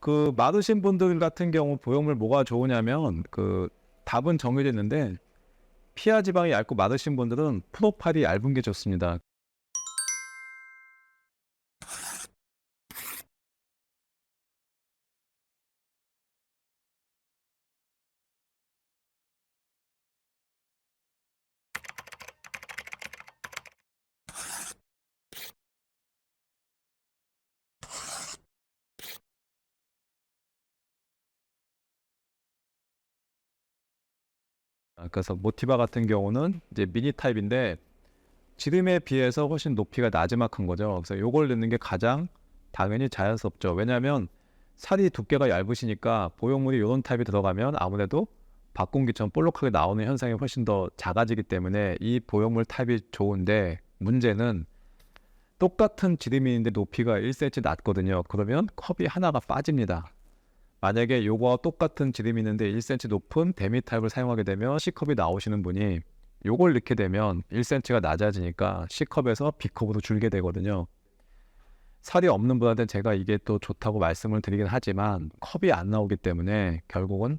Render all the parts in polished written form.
그 마르신 분들 같은 경우 보형물 뭐가 좋으냐면 그 답은 정해져 있는데 피하 지방이 얇고 마르신 분들은 프로파일이 얇은 게 좋습니다. 그래서 모티바 같은 경우는 이제 미니 타입인데 지름에 비해서 훨씬 높이가 나지막한 거죠. 그래서 요걸 넣는 게 가장 당연히 자연스럽죠. 왜냐하면 살이 두께가 얇으시니까 보형물이 이런 타입이 들어가면 아무래도 박공기처럼 볼록하게 나오는 현상이 훨씬 더 작아지기 때문에 이 보형물 타입이 좋은데, 문제는 똑같은 지름인데 높이가 1cm 낮거든요. 그러면 컵이 하나가 빠집니다. 만약에 요거와 똑같은 지름이 있는데 1cm 높은 데미 타입을 사용하게 되면 C컵이 나오시는 분이 요걸 넣게 되면 1cm가 낮아지니까 C컵에서 B컵으로 줄게 되거든요. 살이 없는 분한테는 제가 이게 또 좋다고 말씀을 드리긴 하지만 컵이 안 나오기 때문에 결국은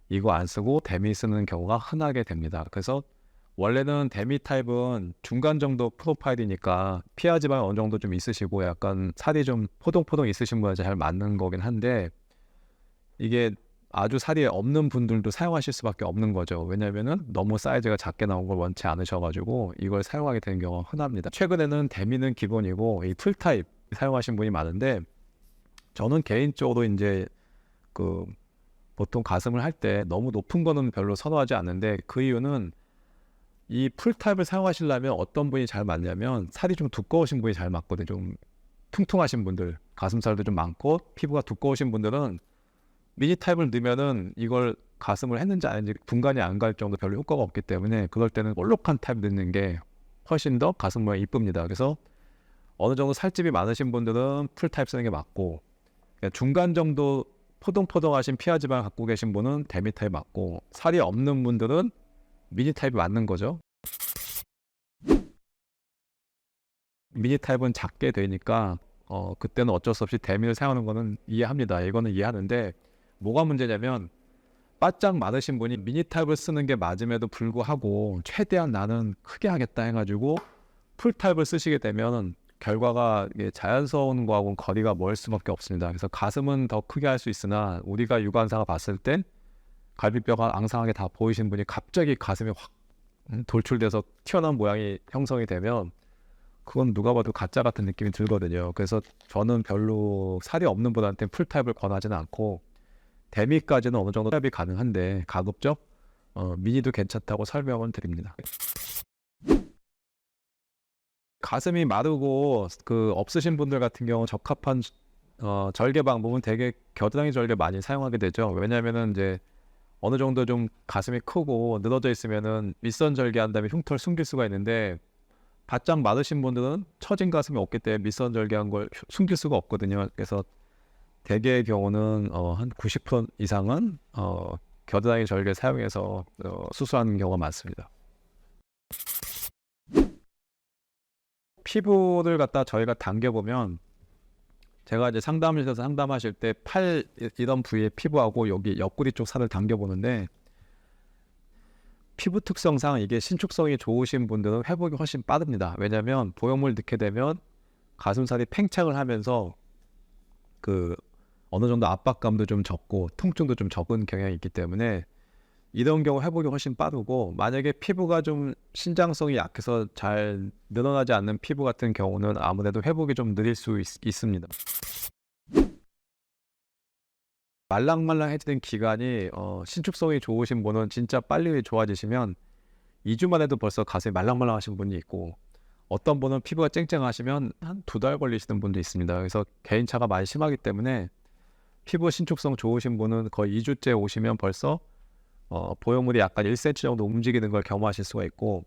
이거 안 쓰고 데미 쓰는 경우가 흔하게 됩니다. 그래서 원래는 데미 타입은 중간 정도 프로파일이니까 피하 지방이 어느 정도 좀 있으시고 약간 살이 좀 포동포동 있으신 분한테 잘 맞는 거긴 한데, 이게 아주 살이 없는 분들도 사용하실 수밖에 없는 거죠. 왜냐면은 너무 사이즈가 작게 나온 걸 원치 않으셔가지고 이걸 사용하게 되는 경우가 흔합니다. 최근에는 데미는 기본이고 이 풀 타입 사용하신 분이 많은데, 저는 개인적으로 이제 그 보통 가슴을 할 때 너무 높은 거는 별로 선호하지 않는데, 그 이유는 이 풀 타입을 사용하시려면 어떤 분이 잘 맞냐면 살이 좀 두꺼우신 분이 잘 맞거든요. 좀 퉁퉁하신 분들, 가슴살도 좀 많고 피부가 두꺼우신 분들은 미니 타입을 넣으면은 이걸 가슴을 했는지 안 했는지 분간이 안 갈 정도 별로 효과가 없기 때문에 그럴 때는 볼록한 타입 넣는 게 훨씬 더 가슴 모양이 이쁩니다. 그래서 어느 정도 살집이 많으신 분들은 풀 타입 쓰는 게 맞고, 중간 정도 포동포동하신 피하 지방을 갖고 계신 분은 데미 타입 맞고, 살이 없는 분들은 미니 타입이 맞는 거죠. 미니 타입은 작게 되니까 그때는 어쩔 수 없이 데미를 사용하는 거는 이해합니다. 이거는 이해하는데, 뭐가 문제냐면 바짝 많으신 분이 미니 타입을 쓰는 게 맞음에도 불구하고 최대한 나는 크게 하겠다 해가지고 풀 타입을 쓰시게 되면 결과가 자연스러운 거하고는 거리가 멀 수밖에 없습니다. 그래서 가슴은 더 크게 할 수 있으나 우리가 육안사가 봤을 땐 갈비뼈가 앙상하게 다 보이신 분이 갑자기 가슴이 확 돌출돼서 튀어나온 모양이 형성이 되면 그건 누가 봐도 가짜 같은 느낌이 들거든요. 그래서 저는 별로 살이 없는 분한테 풀 타입을 권하지는 않고, 데미까지는 어느 정도 타입이 가능한데 가급적 미니도 괜찮다고 설명을 드립니다. 가슴이 마르고 그 없으신 분들 같은 경우 적합한 절개 방법은 되게 겨드랑이 절개 많이 사용하게 되죠. 왜냐면은 이제 어느 정도 좀 가슴이 크고 늘어져 있으면은 밑선 절개한 다음에 흉터를 숨길 수가 있는데, 바짝 마르신 분들은 처진 가슴이 없기 때문에 밑선 절개한 걸 숨길 수가 없거든요. 그래서 대개의 경우는 한 90% 이상은 겨드랑이 절개 사용해서 수술하는 경우가 많습니다. 피부를 갖다 저희가 당겨보면, 제가 이제 상담실에서 상담하실 때 팔 이런 부위의 피부하고 여기 옆구리 쪽 살을 당겨보는데, 피부 특성상 이게 신축성이 좋으신 분들은 회복이 훨씬 빠릅니다. 왜냐하면 보형물 넣게 되면 가슴살이 팽창을 하면서 그 어느 정도 압박감도 좀 적고 통증도 좀 적은 경향이 있기 때문에 이런 경우 회복이 훨씬 빠르고, 만약에 피부가 좀 신장성이 약해서 잘 늘어나지 않는 피부 같은 경우는 아무래도 회복이 좀 느릴 수 있습니다. 말랑말랑해지는 기간이 신축성이 좋으신 분은 진짜 빨리 좋아지시면 2주만 해도 벌써 가슴이 말랑말랑하신 분이 있고, 어떤 분은 피부가 쨍쨍하시면 한 2달 걸리시는 분도 있습니다. 그래서 개인차가 많이 심하기 때문에 피부 신축성 좋으신 분은 거의 2주째 오시면 벌써 보형물이 약간 1cm 정도 움직이는 걸 겸하실 수가 있고,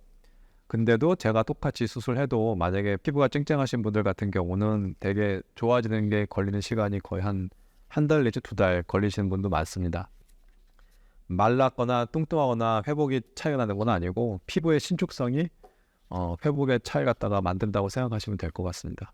근데도 제가 똑같이 수술해도 만약에 피부가 쨍쨍하신 분들 같은 경우는 되게 좋아지는 게 걸리는 시간이 거의 한 달 내지 2달 걸리시는 분도 많습니다. 말랐거나 뚱뚱하거나 회복이 차이가 나는 건 아니고 피부의 신축성이 회복의 차이 갖다가 만든다고 생각하시면 될 것 같습니다.